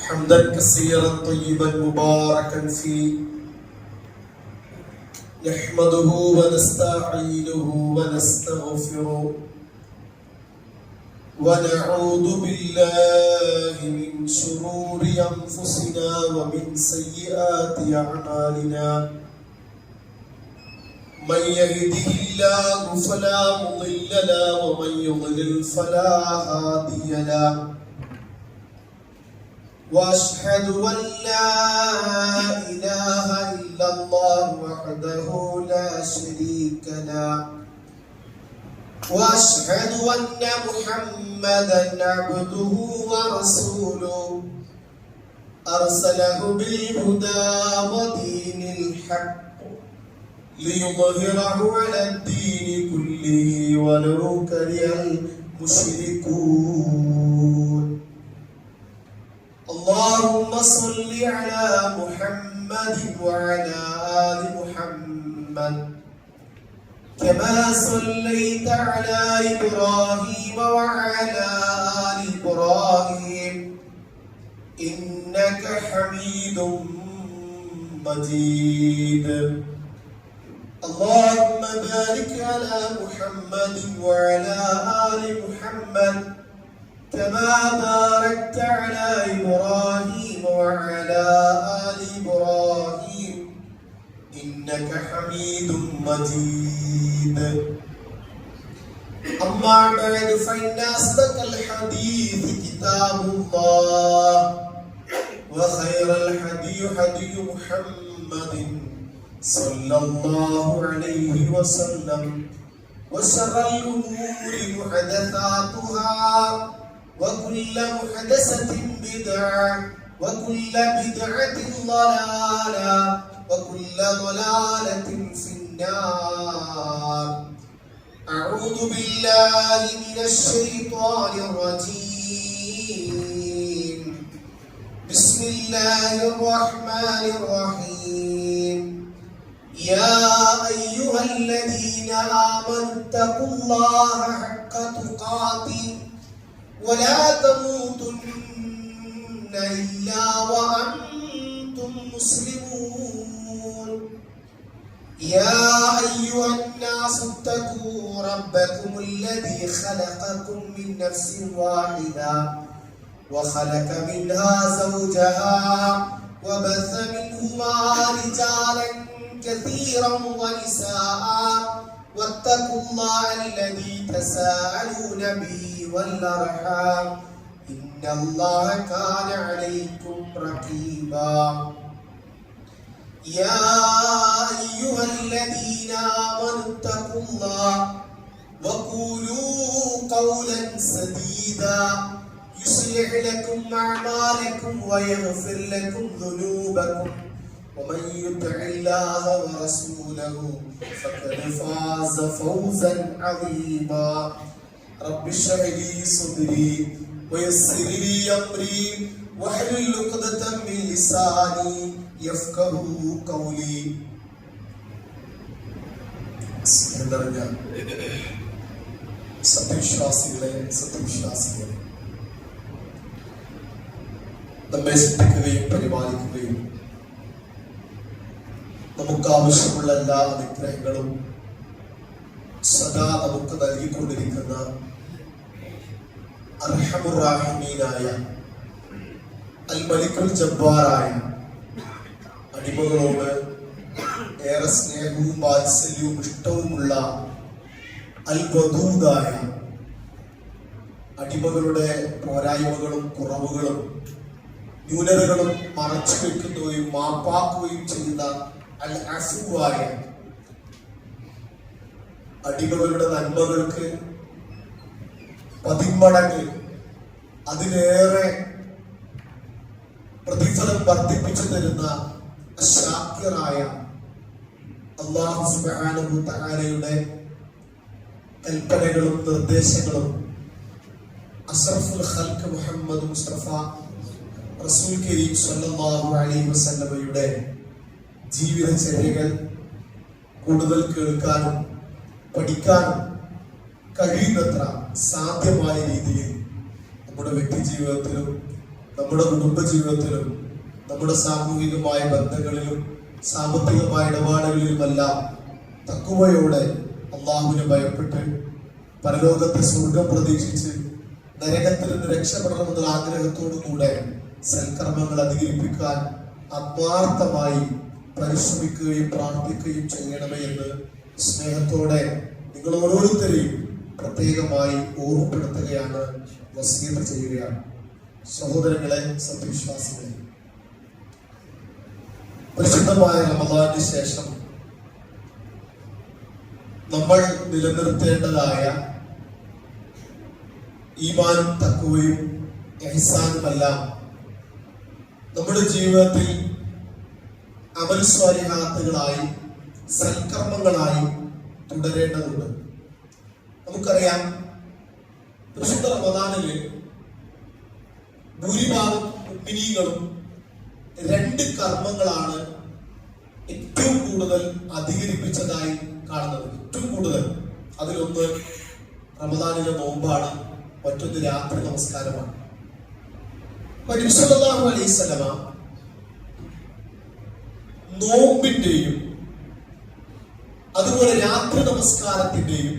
حمدا كثيرا طيبا مباركا فيه نحمده ونستعينه ونستغفره ونعوذ بالله من شرور أنفسنا ومن سيئات أعمالنا من يهده الله فلا مضل له ومن يضلل فلا هادي له واشهد ان لا اله الا الله وحده لا شريك له واشهد ان محمدا عبده ورسوله ارسله بالهدى ودين الحق ليظهره على الدين كله ولو كره المشركون. اللهم صل على محمد وعلى آل محمد كما صليت على إبراهيم وعلى آل إبراهيم إنك حميد مجيد. اللهم بارك على محمد وعلى آل محمد كما باركت على إبراهيم وعلى آل إبراهيم إنك حميد مجيد. أما بعد فإن أصدق الحديث كتاب الله وخير الهدي هدي محمد صلى الله عليه وسلم وشر الأمور محدثاتها وكل محدثة بدعة وكل بدعة ضلالة وكل ضلالة في النار. أعوذ بالله من الشيطان الرجيم. بسم الله الرحمن الرحيم. يا أيها الذين آمنوا اتقوا الله حق تقاته ولا تموتن إلا وأنتم مسلمون. يا أيها الناس اتقوا ربكم الذي خلقكم من نفس واحدة وخلق منها زوجها وبث منهما رجالا كثيرا ونساء واتقوا الله الذي تساءلون به والأرحام إن الله كان عليكم رقيبا. يا أيها الذين آمنوا اتقوا الله وقولوا قولا سديدا يصلح لكم أعمالكم ويغفر لكم ذنوبكم ومن يطع الله ورسوله فقد فاز فوزا عظيما. رب اشرح لي صدري ويسر لي أمري واحلل عقدة من لساني يفقهوا قولي. സത്യവിശ്വാസികളെ നമ്മെ സൃഷ്ടിക്കുകയും പരിപാലിക്കുകയും നമുക്ക് ആവശ്യമുള്ള എല്ലാ അനുഗ്രഹങ്ങളും സദാ നമുക്ക് നൽകിക്കൊണ്ടിരിക്കുന്ന അർഹമുർ റഹീമീനായ അൽ മലിക്കുൽ ജബ്ബാറായ അടിമകളോട് ഏറെ സ്നേഹവും വാത്സല്യവും ഇഷ്ടവുമുള്ള അൽ വദൂദായ അടിമകളുടെ പോരായ്മകളും കുറവുകളും ന്യൂനതകളും മറച്ചു വെക്കുകയും മാപ്പാക്കുകയും ചെയ്യുന്ന അൽ അഫുവായ അടിമകളുടെ നന്മകൾക്ക് 10 മടങ്ങ് അതിലേറെ പ്രതിഫലം വർദ്ധിപ്പിച്ചു തരുന്ന ശാക്കിറായ അല്ലാഹു സുബ്ഹാനഹു തആലയുടെ കൽപ്പനകളും നിർദ്ദേശങ്ങളും അഷ്റഫുൽ ഖൽഖ് മുഹമ്മദ് മുസ്തഫ റസൂൽ കരീം സല്ലല്ലാഹു അലൈഹി വസല്ലമയുടെ ജീവിതചര്യകൾ കൂടുതൽ കേൾക്കാനും പഠിക്കാനും കഴിയുന്നത്ര സാധ്യമായ രീതിയിൽ നമ്മുടെ വ്യക്തി ജീവിതത്തിലും നമ്മുടെ കുടുംബ ജീവിതത്തിലും നമ്മുടെ സാമൂഹികമായ ബന്ധങ്ങളിലും സാമ്പത്തികമായ ഇടപാടുകളിലുമെല്ലാം തഖ്വയോടെ അള്ളാഹുവിനെ ഭയപ്പെട്ട് പരലോകത്തെ സ്വർഗം പ്രതീക്ഷിച്ച് നരകത്തിൽ നിന്ന് രക്ഷപ്പെടണമെന്നുള്ള ആഗ്രഹത്തോടു കൂടെ സൽക്കർമ്മങ്ങൾ അധികരിപ്പിക്കാൻ ആത്മാർത്ഥമായി പരിശ്രമിക്കുകയും പ്രാർത്ഥിക്കുകയും ചെയ്യണമേ എന്ന് സ്നേഹത്തോടെ നിങ്ങൾ ഓരോരുത്തരെയും പ്രത്യേകമായി ഓർമ്മപ്പെടുത്തുകയാണ്, വസിയത്ത് ചെയ്യുകയാണ്. സഹോദരങ്ങളെ, സത്യവിശ്വാസികളെ, പരിശുദ്ധമായ റമദാനിന് ശേഷം നമ്മൾ നിലനിർത്തേണ്ടതായ ഈമാനും തഖ്വയും ഇഹ്സാനുമെല്ലാം നമ്മുടെ ജീവിതത്തിൽ അമൽ സ്വാലിഹാത്തുകളായി സൽക്കർമ്മങ്ങളായി തുടരേണ്ടതുണ്ട്. നമുക്കറിയാം, പരിശുദ്ധ റമദാനില് ഭൂരിഭാഗം മുഅ്മിനീങ്ങളും 2 കർമ്മങ്ങളാണ് ഏറ്റവും കൂടുതൽ അധികരിപ്പിച്ചതായി കാണുന്നത്. ഏറ്റവും കൂടുതൽ അതിലൊന്ന് റമദാനിലെ നോമ്പാണ്, മറ്റൊന്ന് രാത്രി നമസ്കാരമാണ്. നബി സല്ലല്ലാഹു അലൈഹി വസല്ലമ നോമ്പിന്റെയും അതുപോലെ രാത്രി നമസ്കാരത്തിന്റെയും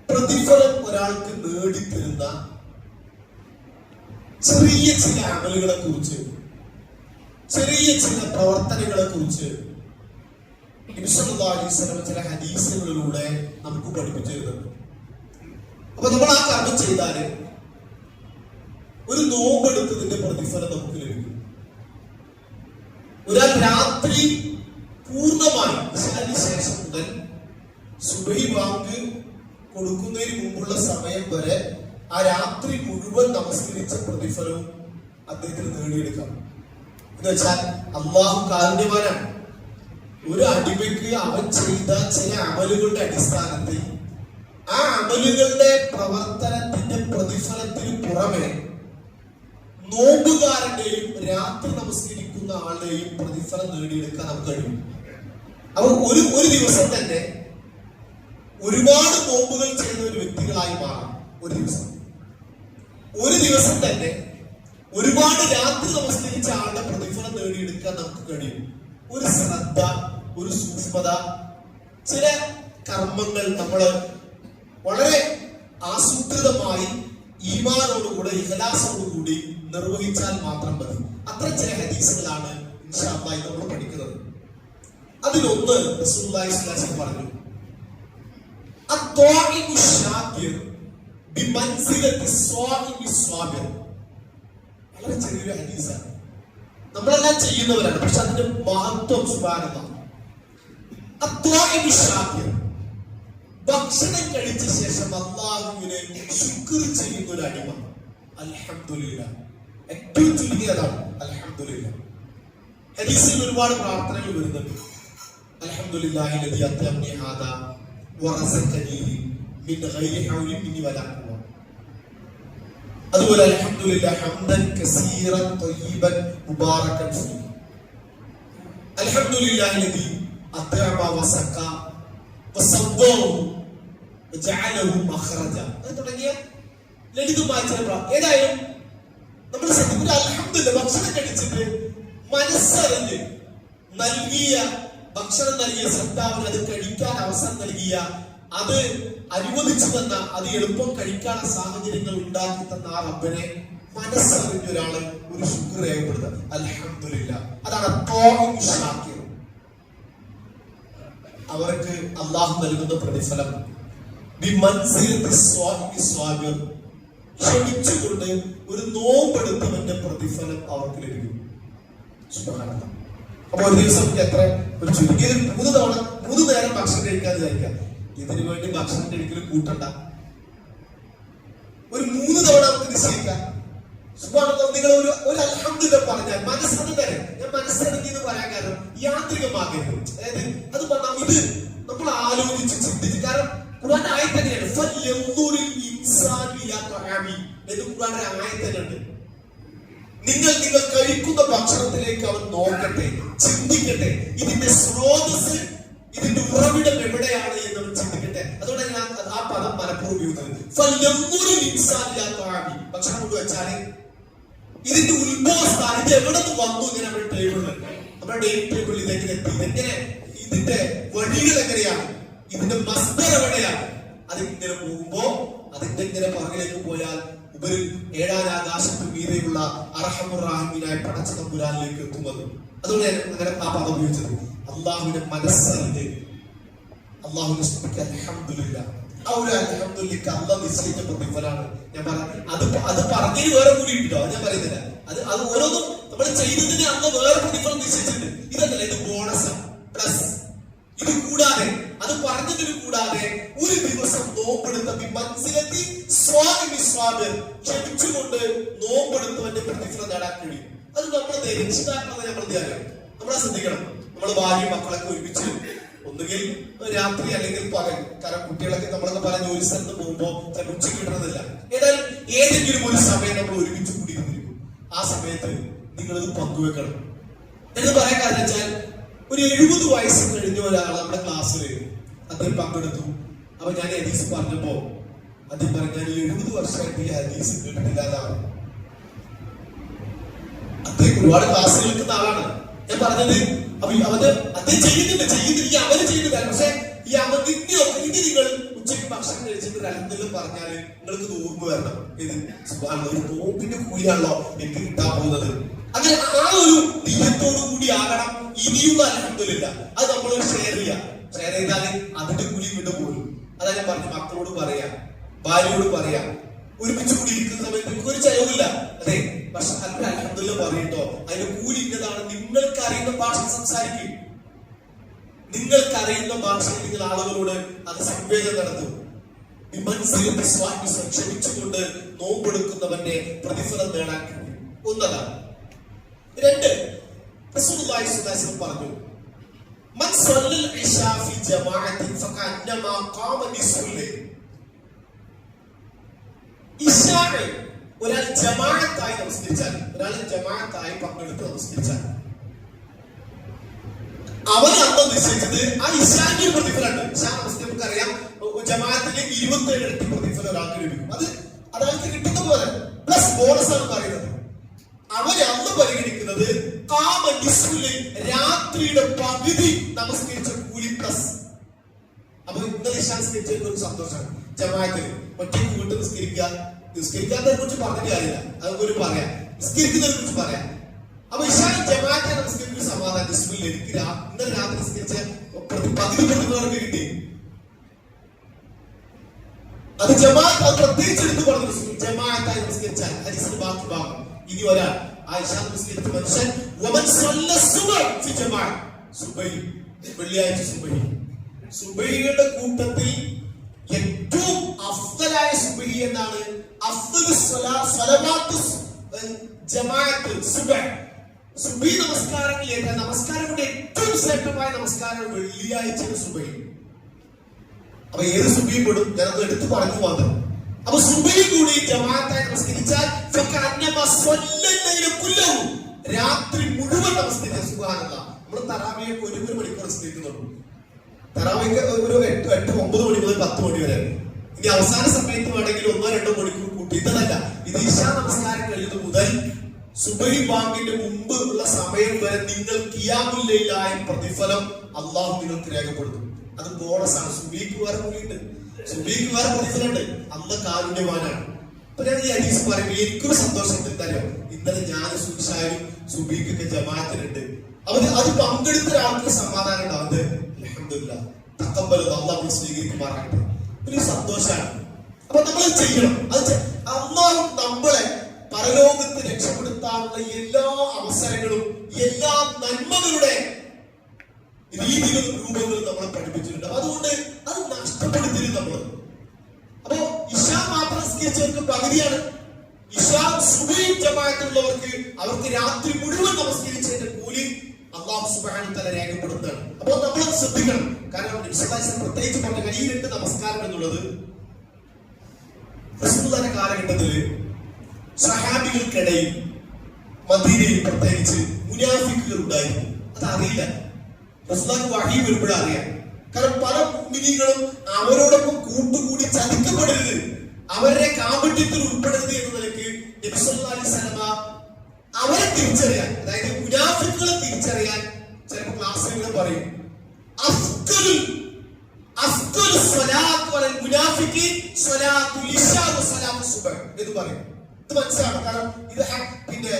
പ്രതിഫലം ഒരാൾക്ക് നേടിത്തരുന്ന ചെറിയ ചില അമലുകളെ കുറിച്ച്, ചെറിയ ചില പ്രവർത്തനങ്ങളെ കുറിച്ച് നബി സല്ലല്ലാഹു അലൈഹി വസല്ലം ചില ഹദീസുകളിലൂടെ നമുക്ക് പഠിപ്പിച്ചു തരുന്നുണ്ട്. അപ്പൊ നമ്മൾ ആ കർമ്മം ചെയ്താല് ഒരു നോമ്പെടുത്തതിന്റെ പ്രതിഫലം നമുക്ക് ലഭിക്കും. ഒരാൾ രാത്രി പൂർണ്ണമായി ശേഷം മുതൽ സുബഹി ബാങ്ക് കൊടുക്കുന്നതിന് മുമ്പുള്ള സമയം വരെ ആ രാത്രി മുഴുവൻ നമസ്കരിച്ച പ്രതിഫലവും അദ്ദേഹത്തിന് നേടിയെടുക്കാം. എന്ന് വെച്ചാൽ അള്ളാഹു കാരുണ്യവാനാണ്. ഒരു അടിമയ്ക്ക് അവൻ ചെയ്ത ചില അമലുകളുടെ അടിസ്ഥാനത്തിൽ ആ അമലുകളുടെ പ്രവർത്തനത്തിന്റെ പ്രതിഫലത്തിന് പുറമെ നോമ്പുകാരന്റെയും രാത്രി നമസ്കരിക്കുന്ന ആളുടെയും പ്രതിഫലം നേടിയെടുക്കാൻ നമുക്ക് കഴിയും. അപ്പൊ ഒരു ദിവസം തന്നെ ഒരുപാട് നോമ്പുകൾ ചെയ്യുന്ന ഒരു വ്യക്തികളായി മാറാം. ഒരു ദിവസം തന്നെ ഒരുപാട് രാത്രി നമസ്കരിച്ച ആളുടെ പ്രതിഫലം നേടിയെടുക്കാൻ നമുക്ക് കഴിയും. ഒരു ശ്രദ്ധ, ഒരു സൂക്ഷ്മത, ചില കർമ്മങ്ങൾ നമ്മൾ വളരെ ആസൂത്രിതമായി ഈമാനോടുകൂടെ ഇഖ്ലാസോടുകൂടി നിർവഹിച്ചാൽ മാത്രം മതി. അത്ര ചില ഹദീസുകളാണ് ഇൻഷാ അല്ലാഹ് നമ്മൾ പഠിക്കുന്നത്. അതിലൊന്ന് റസൂലുള്ളാഹി സ്വല്ലല്ലാഹു അലൈഹി വസല്ലം പറഞ്ഞു, അത്വാഇമു ശാകിർ ബിമൻസിലത്തി സ്വാഇമി സ്വാബിർ. വളരെ ചെറിയൊരു ഹദീസാണ്, നമ്മളെല്ലാം ചെയ്യുന്നവരാണ്, പക്ഷെ അതിന്റെ മഹത്വം സുബ്ഹാനല്ലാഹ്. അത്വാഇമു ശാകിർ, ഭക്ഷണം കഴിച്ച ശേഷം അല്ലാഹുവിനെ ശുക്ർ ചെയ്യുന്ന ഒരു അടിമ. അൽഹംദുലില്ലാഹ്, ഏറ്റവും ചുരുങ്ങിയതാണ് അൽഹംദുലില്ലാഹ്. ഹദീസിൽ ഒരുപാട് പ്രാർത്ഥനകൾ വരുന്നുണ്ട്. അൽഹംദുലില്ലാഹി ലദി അത്അമനി ഹാദാ വറസഖനി മിൻ ഗൈരി ഹൗലി മിന്നി വലാ ഖുവ. അതുപോലെ അൽഹംദുലില്ലാഹി ഹംദൻ കസീറൻ ത്വയ്യിബൻ മുബാറകൻ ഫീഹി. അൽഹംദുലില്ലാഹി ലദി അത്അമ വസഖ വസവ്വഹു വജഅലഹു മഖറജ. തുടങ്ങിയ ലളിതമായ ചില ഏതായാലും നമ്മൾ സത്യത്തിൽ അൽഹംദുലില്ലാഹ് ഭക്ഷണം കഴിച്ചിട്ട് മനസ്സറിഞ്ഞ് നൽകിയ ഭക്ഷണം നൽകിയ സത്താവിന് അത് കഴിക്കാൻ അവസരം നൽകിയ, അത് അനുവദിച്ചു തന്ന, അത് എളുപ്പം കഴിക്കാനുള്ള സാഹചര്യങ്ങൾ ഉണ്ടാക്കി തന്ന ആ റബ്ബിനെ മനസ്സറിഞ്ഞ ഒരാള് ഒരു ശുക്ർ രേഖപ്പെടുത്തുക, അൽഹംദുലില്ലാഹ്. അതാണ് ത്വാഇമു ശാകിർ. അവർക്ക് അള്ളാഹു നൽകുന്ന പ്രതിഫലം ബിമൻസിലത്തി സ്വാഇമി സ്വാബിർ, ക്ഷമിച്ചുകൊണ്ട് ഒരു നോമ്പെടുത്തവന്റെ പ്രതിഫലം അവർക്ക് ലഭിക്കും. സുബ്ഹാനല്ലാഹ്. അപ്പൊ ഒരു ദിവസം എത്ര, ഒരു ചുരുങ്ങിയ 3 തവണ 3 നേരം ഭക്ഷണം കഴിക്കാതെ വിചാരിക്കാം. ഇതിനു വേണ്ടി ഭക്ഷണം കഴിക്കലും കൂട്ടണ്ട, ഒരു 3 തവണ നമുക്ക് നിശ്ചയിക്കാം. സുബ്ഹാനല്ലാഹ്. നിങ്ങൾ ഒരു അൽഹംദുലില്ലാഹ് പറഞ്ഞാൽ മനസ്സത് തരാം. ഞാൻ മനസ്സറിഞ്ഞ് എന്ന് പറയാൻ കാരണം യാന്ത്രികമാകരുത്. അതായത് അത് ഇത് നമ്മൾ ആലോചിച്ച് ചിന്തിച്ച്, കാരണം ഖുർആന്റെ ആയത്ത് തന്നെയാണ് ഫൽയൻദുറിൽ ഇൻസാനു ഇലാ തഅമി എന്ന് ഖുർആന്റെ ആയത്ത് തന്നെയുണ്ട്. നിങ്ങൾ കഴിക്കുന്ന ഭക്ഷണത്തിലേക്ക് അവൻ നോക്കട്ടെ, ചിന്തിക്കട്ടെ. ഇതിന്റെ സ്രോതസ് ഇതിന്റെ ഉറവിടം എവിടെയാണ് എന്ന് നമ്മൾ ചിന്തിക്കട്ടെ. അതുകൊണ്ട് ഞാൻ ആ പദം മനഃപൂർവ്വം ഉപയോഗിക്കുന്നത്. ഭക്ഷണം കൊണ്ടുവച്ചാല് ഇതിന്റെ ഉത്ഭവസ്ഥാനം ഇത് എവിടെ നിന്ന് വന്നു? ഇങ്ങനെ നമ്മുടെ ടേബിളിൽ, നമ്മുടെ ഡൈനിങ് ടേബിളിൽ ഇതെങ്ങനെ എത്തി, ഇതെങ്ങനെ, ഇതിന്റെ വഴികൾ എങ്ങനെയാണ്, ഇതിന്റെ മസ്തർ എവിടെയാണ്? അതിങ്ങനെ പോകുമ്പോ അതിന്റെ ഇങ്ങനെ പുറകിലേക്ക് പോയാൽ ഉപരിൽ ഏഴാം ആകാശത്തിന് മീതെയുള്ള അർഹമുർ-റഹീമായ പടച്ച തമ്പുരാനിലേക്ക് എത്തുന്നത്. അതുകൊണ്ട് അങ്ങനെ ആ പദം ഉപയോഗിച്ചത്. അള്ളാഹുവിന്റെ മനസ്സറിഞ്ഞ് അള്ളാഹുവിനെ സ്തുതിക്കുക. അൽഹംദുലില്ലാഹ്. ആ ഒരു അൽഹംദുലില്ലാഹ് അള്ളാഹ് നിശ്ചയിച്ച പ്രതിഫലമാണ്. ഞാൻ അത് പറഞ്ഞതിന് വേറെ കൂടി ഉണ്ടോ? ഞാൻ പറയുന്നില്ല. അത് ഓരോന്നും നമ്മൾ ചെയ്തതിന് അന്ന് വേറെ പ്രതിഫലം നിശ്ചയിച്ചിട്ടുണ്ട്. ഇതല്ല, ഇത് ബോണസാണ്, പ്ലസ്. ഇത് കൂടാതെ, അത് പറഞ്ഞതിന് കൂടാതെ ഒരു ദിവസം നോമ്പെടുത്ത ക്ഷമിച്ചുകൊണ്ട് നോമ്പെടുത്തവന്റെ പ്രതിഫലം നേടാൻ കഴിയും. അത് നമ്മളെ രക്ഷിതാക്കളെ നമ്മൾ നമ്മളെ ശ്രദ്ധിക്കണം. നമ്മൾ ഭാര്യ മക്കളൊക്കെ ഒരുമിച്ച് ഒന്നുകിൽ രാത്രി അല്ലെങ്കിൽ പകൽ, കാരണം കുട്ടികളൊക്കെ നമ്മളൊക്കെ പല ജോലി സ്ഥലത്ത് പോകുമ്പോൾ ഉച്ചയ്ക്ക് കിട്ടുന്നതില്ല. ഏതായാലും ഏതെങ്കിലും ഒരു സമയം നമ്മൾ ഒരുമിച്ച് കൂടിയിരുന്നിരിക്കും. ആ സമയത്ത് നിങ്ങളിത് പങ്കുവെക്കണം എന്ന് പറയാൻ കാരണം വെച്ചാൽ, ഒരു 70 വയസ്സ് കഴിഞ്ഞ ഒരാൾ നമ്മുടെ ക്ലാസ്സിൽ അദ്ദേഹം പങ്കെടുത്തു. അപ്പൊ ഞാൻ ഹദീസ് പറഞ്ഞപ്പോ അദ്ദേഹം പറഞ്ഞു, ഞാൻ 70 വർഷമായിട്ട് ഈ ഹദീസ് കേട്ടിട്ടില്ലാതാണ്. അദ്ദേഹം ഒരുപാട് ക്ലാസ് കേൾക്കുന്ന ആളാണ്. ഞാൻ പറഞ്ഞത് അപ്പൊ അദ്ദേഹം ചെയ്യുന്നില്ല, അവര് ചെയ്യുന്നില്ല. പക്ഷെ ഈ അവധിയൊക്കെ ഇനി നിങ്ങൾ ഉച്ചയ്ക്ക് ഭക്ഷണം കഴിച്ചിട്ട് രണ്ടെങ്കിലും പറഞ്ഞാല് നിങ്ങൾക്ക് ഓർമ്മ വരണം. ഇത് ഒരു നോമ്പിന്റെ കൂലിയാണല്ലോ എനിക്ക് കിട്ടാൻ പോകുന്നത്. അങ്ങനെ ആ ഒരു ദീനത്തോടു കൂടി ആകണം ഇനിയുള്ള അൽഹംദുലില്ലാ. അത് നമ്മൾ ഷെയർ ചെയ്താല് അതിന്റെ കൂലി വിട്ടു പോലും. അതാ ഞാൻ പറഞ്ഞു, മക്കളോട് പറയാ, ഭാര്യയോട് പറയാ, ഒരുമിച്ച് കൂടി ഇരിക്കുന്ന സമയത്ത് നിങ്ങൾക്ക് ഒരു ചെലവില്ല. അതെ, പക്ഷെ അൽഹംദുലില്ലാ പറയട്ടോ, അതിന്റെ കൂലി ഇന്നതാണ്. നിങ്ങൾക്ക് അറിയുന്ന ഭാഷ സംസാരിക്കും, നിങ്ങൾക്ക് അറിയുന്ന ഭാഷയിൽ നിങ്ങൾ ആളുകളോട് അത് സംവേദനം നടത്തും. ക്ഷമിച്ചുകൊണ്ട് നോമ്പെടുക്കുന്നവന്റെ പ്രതിഫലം നേടാൻ കഴിയും. ഒന്നതാണ്. 2, റസൂലുള്ളാഹി സ്വല്ലല്ലാഹു അലൈഹി വസല്ലം പറഞ്ഞു, മൻ സല്ലൽ ഇശാ ഫി ജമാഅത്തിൻ ഫകഅന്നമാ ഖാമ നിസ്ഫുൽ ലൈൽ. ഇശാ ഒരാൾ ജമാഅത്തായി നമസ്കരിച്ചാൽ, ഒരാൾ ജമാഅത്തായി പങ്കെടുത്ത് നമസ്കരിച്ചാൽ അവന് അന്ന് നിശ്ചയിച്ചത് ആ ഇശാന്റെ പ്രതിഫലമുണ്ട്. ഇശാ നമസ്കാരം നമുക്കറിയാം, ജമാഅത്തിലെ 27 ഇരട്ടി പ്രതിഫലം ഒരാൾക്ക് ലഭിക്കും. അത് അയാൾക്ക് കിട്ടുന്ന പോലെ പ്ലസ് ബോണസ് ആണ് പറയുന്നത്. അവരെ അന്ന് പരിഗണിക്കുന്നത് രാത്രിയുടെ പകുതി നമസ്കരിച്ച കൂലി പ്ലസ്. അപ്പൊ ഇന്നലെ ഇശാ നിസ്കരിച്ചവർക്ക് ഒരു സന്തോഷമാണ്. ജമാഅത്തിന് ഒറ്റയ്ക്ക് വീട്ടിൽ നിസ്കരിക്കാത്തതിനെ കുറിച്ച് പറഞ്ഞിട്ട് കാര്യമില്ല, അതൊക്കെ പറയാം. നിസ്കരിക്കുന്നതിനെ കുറിച്ച് പറയാം. അപ്പൊ ഇശാ ജമാഅത്തെ നമസ്കരിക്കുന്ന സമാധാനം. എനിക്ക് ഇന്നലെ രാത്രി നിസ്കരിച്ച പകുതി പ്രതിഫലം കിട്ടി. അത് ജമാഅത്ത്, അത് പ്രത്യേകിച്ച് എടുത്ത് പറഞ്ഞു. ജമാഅത്തായി നമസ്കരിച്ചാൽ ഹദീസിന്റെ ബാക്കി ഭാഗം. ഇനി ഒരാൾ ആയിഷാ നമസ്കരിച്ച മനുഷ്യൻ സുബഹി, വെള്ളിയാഴ്ച സുബഹിയുടെ കൂട്ടത്തിൽ ഏറ്റവും അഫ്ദലായ സുബഹി എന്നാണ്. ജമാഅത്ത് സുബഹി നമസ്കാരങ്ങളിലേക്ക് നമസ്കാരങ്ങളുടെ ഏറ്റവും ശ്രേഷ്ഠമായ നമസ്കാരം വെള്ളിയാഴ്ചയുടെ സുബഹി. അപ്പൊ ഏത് സുബഹിയും പെടും, ഞാനത് എടുത്ത് പറഞ്ഞു മാത്രം. അപ്പൊ സുബഹി കൂടി ജമാഅത്തായി നമസ്കരിച്ചാൽ രാത്രി മുഴുവൻ നമസ്കരിച്ച. സുബ്ഹാനല്ലാഹ്, നമ്മൾ തറാവിയൊക്കെ 1 മണിക്കൂർ നമസ്കരിക്കുന്നുള്ളൂ. തറാവിയൊക്കെ ഒരു 8-9 മണി മുതൽ 10 മണി വരെ. ഇനി അവസാന സമയത്ത് വേണമെങ്കിൽ 1-2 മണിക്കൂർ കൂട്ടിയിട്ടതല്ല. ഇത് ഇശാ നമസ്കാരം കഴിയുന്നത് മുതൽ സുബഹി ബാങ്കിന്റെ മുമ്പ് ഉള്ള സമയം വരെ നിങ്ങൾ ഖിയാമുൽ ലൈലായ പ്രതിഫലം അള്ളാഹു നിങ്ങൾക്ക് രേഖപ്പെടുത്തും. അത് ബോണസാണ്. സുബഹിക്ക് വേറെ കൂലിയുണ്ട്, സുബഹിക്ക് വേറെ പ്രതിഫലമുണ്ട്. അള്ളാഹ് കാരുണ്യവാനാണ്. അപ്പൊ ഞാൻ ഈ ഹദീസ് പറയുമ്പോൾ എനിക്കൊരു സന്തോഷം എന്തായാലും, ഇന്നലെ ഞാൻ സുബിഷായും സുബഹിക്കൊക്കെ ജമാഅത്തിനുണ്ട്. അത് പങ്കെടുത്ത ഒരാൾക്ക് സമാധാനം ഉണ്ടാവുന്നത്. അൽഹംദുലില്ലാഹ്, തഖബ്ബൽ അല്ലാഹു സ്വീകരിക്കുമാറാകട്ടെ. ഒരു സന്തോഷമാണ്. അപ്പൊ നമ്മൾ ചെയ്യണം. അത് അള്ളാഹു നമ്മളെ പരലോകത്ത് രക്ഷപ്പെടുത്താനുള്ള എല്ലാ അവസരങ്ങളും എല്ലാ നന്മകളുടെ രീതികളും രൂപങ്ങളും നമ്മളെ പഠിപ്പിച്ചിട്ടുണ്ട്. അതുകൊണ്ട് അത് നഷ്ടപ്പെടുത്തരുത് നമ്മൾ. അപ്പോ ഇശാ മാത്രം നമസ്കരിച്ചവർക്ക് പകുതിയാണ്. ഇശാ സുബഹി ജമാഅത്തുള്ളവർക്ക് അവർക്ക് രാത്രി മുഴുവൻ നമസ്കരിച്ചതിന്റെ കൂലി അല്ലാഹു സുബ്ഹാനഹു വ തആല രേഖപ്പെടുത്തുകയാണ്. അപ്പോൾ നമ്മൾ ശ്രദ്ധിക്കണം. കാരണം പ്രത്യേകിച്ച് പറഞ്ഞ ഈ 2 നമസ്കാരം എന്നുള്ളത് റസൂലുള്ളാഹിന്റെ കാലഘട്ടത്തിൽ സഹാബികൾക്കിടയിൽ മദീനയിൽ പ്രത്യേകിച്ച് മുനാഫിക്കുകൾ ഉണ്ടായിരുന്നു. അതറിയില്ല. റസൂലുള്ളാഹിക്ക് വഹി വരുമ്പോഴറിയാം. കാരണം പല മുഅ്മിനീങ്ങളും അവരോടൊപ്പം കൂട്ടുകൂടി ചതിക്കപ്പെടരുത്, അവരുടെ കാപട്യത്തിൽ ഉൾപ്പെടരുത് എന്ന നിലയ്ക്ക് നബി സല്ലല്ലാഹു അലൈഹി വസല്ലമ അവരെ തിരിച്ചറിയാൻ, അതായത് മുനാഫിക്കുകളെ തിരിച്ചറിയാൻ ചിലപ്പോൾ ക്ലാസ്സുകൾ പറയും അഫ്ദലു സ്വലാത്ത് വൽ മുനാഫിഖീൻ സ്വലാത്തുൽ ഇശാ വസ്സലാത്തു സുബ്ഹ് എന്ന് പറയും. ഇത് മനസ്സിലാക്കണം. കാരണം ഇത് പിന്നെ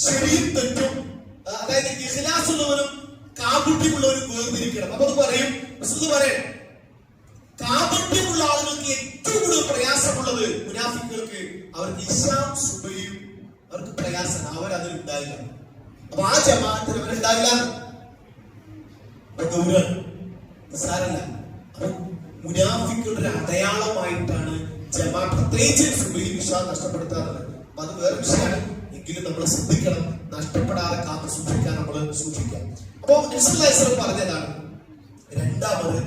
ശരിയും തെറ്റും, അതായത് ഇഖ്ലാസ് ഉള്ളവരും കാപട്യമുള്ളവരും വേർതിരിക്കണം. അപ്പൊ അത് പറയും, പറയാം കാപട്യമുള്ള ആളുകൾക്ക് ഏറ്റവും കൂടുതൽ പ്രയാസമുള്ളത് മുനാഫിക്കുകൾക്ക്, അവർക്ക് ഇശാം സുബഹിയും അവർക്ക് പ്രയാസമാണ്, അവരതിൽ ഉണ്ടായില്ല. അപ്പൊ ആ ജമാഅത്തിന് അവരുണ്ടായില്ല, നിസ്സാരല്ല. അപ്പൊ മുനാഫിക്കുകളുടെ അടയാളമായിട്ടാണ് ജമാഅത്ത് പ്രത്യേകിച്ച് സുബഹി ഇശാ നഷ്ടപ്പെടുത്താറുള്ളത്. അപ്പൊ അത് വേറെ വിഷയമാണ്, എങ്കിലും നമ്മൾ ശ്രദ്ധിക്കണം, നഷ്ടപ്പെടാതെ കാത്തു സൂക്ഷിക്കാൻ നമ്മൾ സൂക്ഷിക്കാം. അപ്പൊ നബി സല്ലല്ലാഹു അലൈഹി വസല്ലം പറഞ്ഞതാണ് രണ്ടാമത്